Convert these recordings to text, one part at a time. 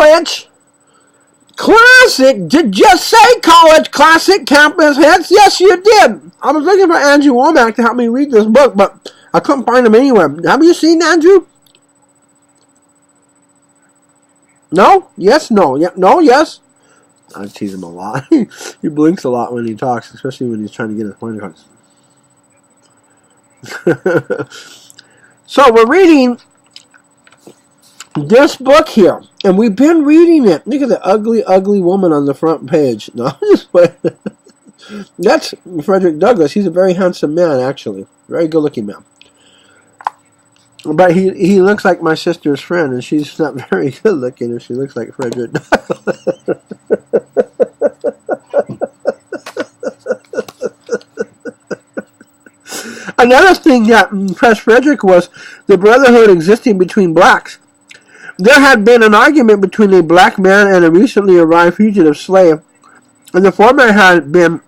college. Classic. Did you say college classic campus hits? Yes, you did. I was looking for Andrew Womack to help me read this book, but I couldn't find him anywhere. Have you seen Andrew? No? Yes? No? Yeah, no? Yes? I tease him a lot. He blinks a lot when he talks, especially when he's trying to get his point across. So we're reading this book here, and we've been reading it. Look at the ugly, ugly woman on the front page. No, that's Fredrick Douglass. He's a very handsome man, actually. Very good-looking man. But he looks like my sister's friend, and she's not very good-looking, and she looks like Fredrick Douglass. Another thing that impressed Fredrick was the brotherhood existing between blacks. There had been an argument between a black man and a recently arrived fugitive slave, and the former had been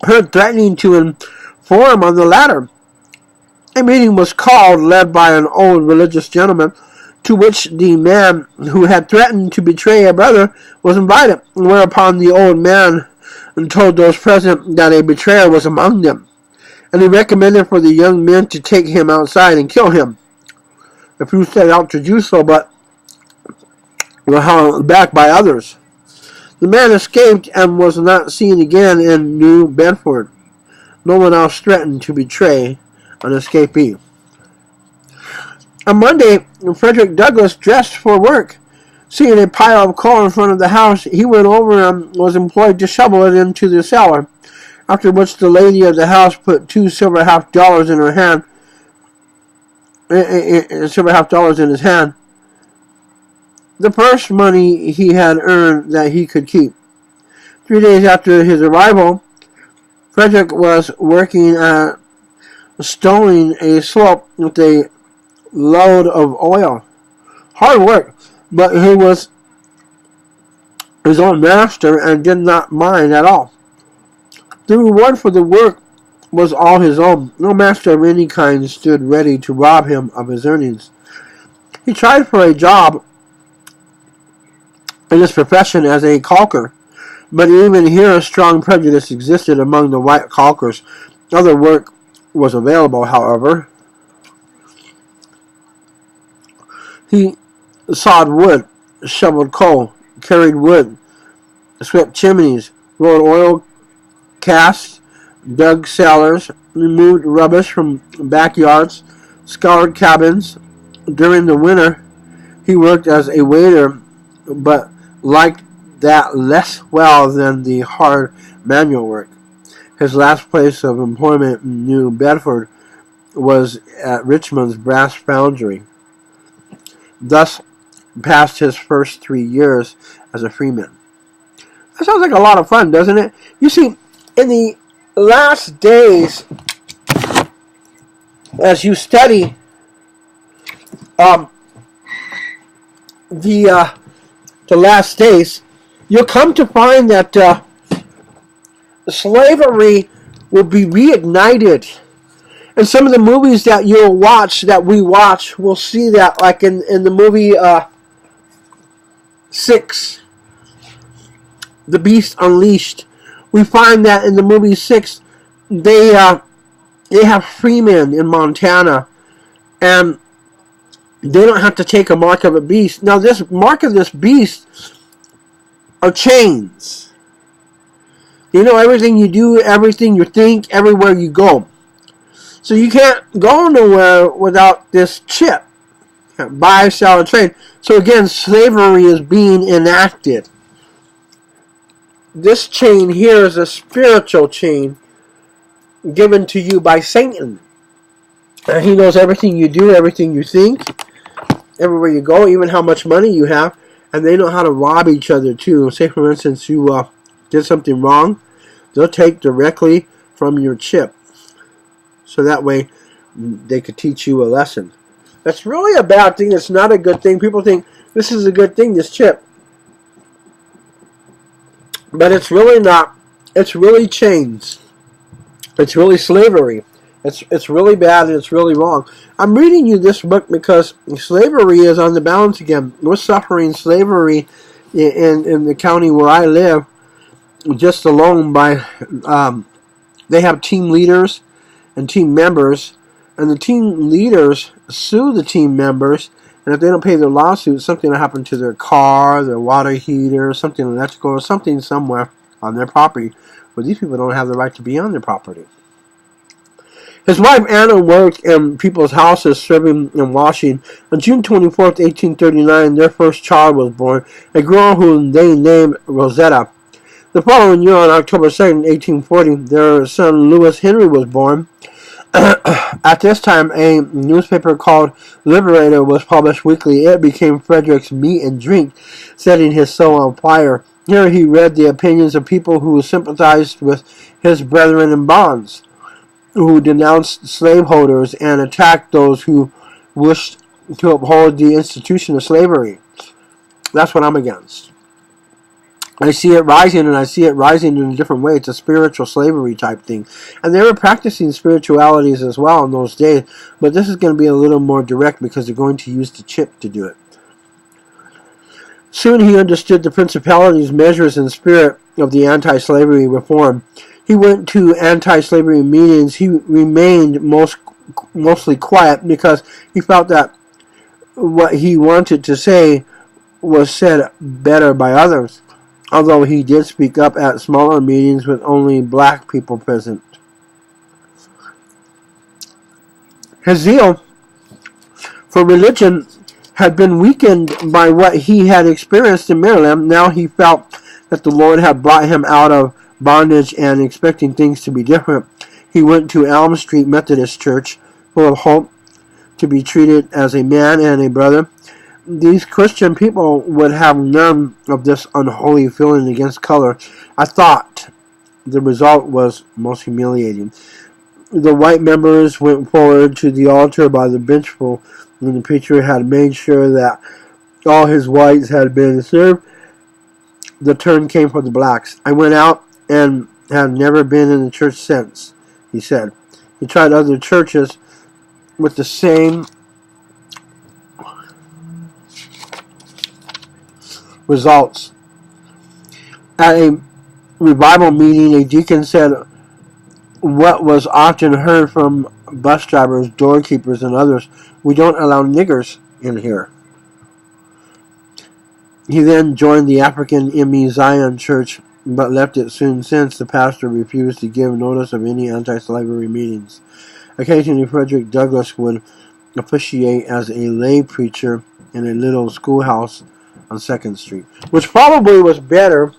heard threatening to inform on the latter. A meeting was called, led by an old religious gentleman, to which the man who had threatened to betray a brother was invited, whereupon the old man told those present that a betrayer was among them, and he recommended for the young men to take him outside and kill him. The few set out to do so, but were held back by others. The man escaped and was not seen again in New Bedford. No one else threatened to betray an escapee. On Monday, Fredrick Douglass dressed for work. Seeing a pile of coal in front of the house, he went over and was employed to shovel it into the cellar, after which the lady of the house put $2 silver half dollars in her hand, silver half dollars in his hand. The first money he had earned that he could keep. 3 days after his arrival, Fredrick was working at stowing a slope with a load of oil. Hard work, but he was his own master and did not mind at all. The reward for the work was all his own. No master of any kind stood ready to rob him of his earnings. He tried for a job in his profession as a caulker, but even here a strong prejudice existed among the white caulkers. Other work was available, however. He sawed wood, shoveled coal, carried wood, swept chimneys, rolled oil casks, dug cellars, removed rubbish from backyards, scoured cabins. During the winter, he worked as a waiter, but liked that less well than the hard manual work. His last place of employment in New Bedford was at Richmond's brass foundry. Thus passed his first 3 years as a freeman. That sounds like a lot of fun, doesn't it? You see, in the last days, as you study the last days, you'll come to find that slavery will be reignited. And some of the movies that you'll watch, that we watch, we'll see that, like in the movie 6, The Beast Unleashed. We find that in the movie 6, they have freemen in Montana, and they don't have to take a mark of a beast. Now, this mark of this beast are chains. You know, everything you do, everything you think, everywhere you go. So you can't go nowhere without this chip. Buy, sell, and trade. So again, slavery is being enacted. This chain here is a spiritual chain given to you by Satan. And he knows everything you do, everything you think, everywhere you go, even how much money you have. And they know how to rob each other too. Say, for instance, you did something wrong, they'll take directly from your chip. So that way they could teach you a lesson. That's really a bad thing. It's not a good thing. People think this is a good thing, this chip. But it's really not. It's really chains. It's really slavery. It's really bad and it's really wrong. I'm reading you this book because slavery is on the balance again. We're suffering slavery in the county where I live just alone by they have team leaders and team members, and the team leaders sue the team members, and if they don't pay their lawsuit, something will happen to their car, their water heater, something electrical, or something somewhere on their property, where these people don't have the right to be on their property. His wife Anna worked in people's houses serving and washing. On June 24th, 1839, their first child was born, a girl whom they named Rosetta. The following year, on October 2nd, 1840, their son Louis Henry was born. At this time, a newspaper called Liberator was published weekly. It became Fredrick's meat and drink, setting his soul on fire. Here he read the opinions of people who sympathized with his brethren in bonds, who denounced slaveholders and attacked those who wished to uphold the institution of slavery. That's what I'm against. I see it rising, and I see it rising in a different way. It's a spiritual slavery type thing. And they were practicing spiritualities as well in those days, but this is going to be a little more direct because they're going to use the chip to do it. Soon he understood the principalities, measures, and spirit of the anti-slavery reform. He went to anti-slavery meetings. He remained mostly quiet because he felt that what he wanted to say was said better by others, although he did speak up at smaller meetings with only black people present. His zeal for religion had been weakened by what he had experienced in Maryland. Now he felt that the Lord had brought him out of bondage, and expecting things to be different, he went to Elm Street Methodist Church, full of hope to be treated as a man and a brother. These Christian people would have none of this unholy feeling against color. I thought the result was most humiliating. The white members went forward to the altar by the benchful when the preacher had made sure that all his whites had been served. The turn came for the blacks. I went out and have never been in the church since, he said. He tried other churches with the same results. At a revival meeting, a deacon said what was often heard from bus drivers, doorkeepers, and others: "We don't allow niggers in here." He then joined the African M.E. Zion Church, but left it soon since the pastor refused to give notice of any anti-slavery meetings. Occasionally, Frederick Douglass would officiate as a lay preacher in a little schoolhouse on 2nd Street, which probably was better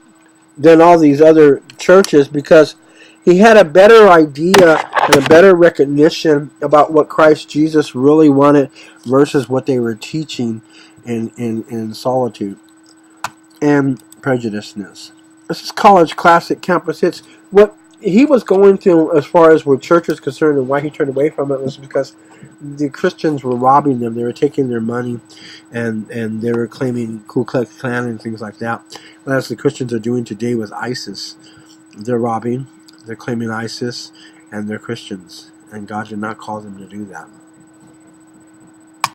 than all these other churches because he had a better idea and a better recognition about what Christ Jesus really wanted versus what they were teaching in solitude and prejudiceness. This is College Classic Campus Hits. What he was going through as far as where church is concerned and why he turned away from it was because the Christians were robbing them. They were taking their money and they were claiming Ku Klux Klan and things like that. Well, that's what the Christians are doing today with ISIS. They're robbing, they're claiming ISIS, and they're Christians. And God did not call them to do that.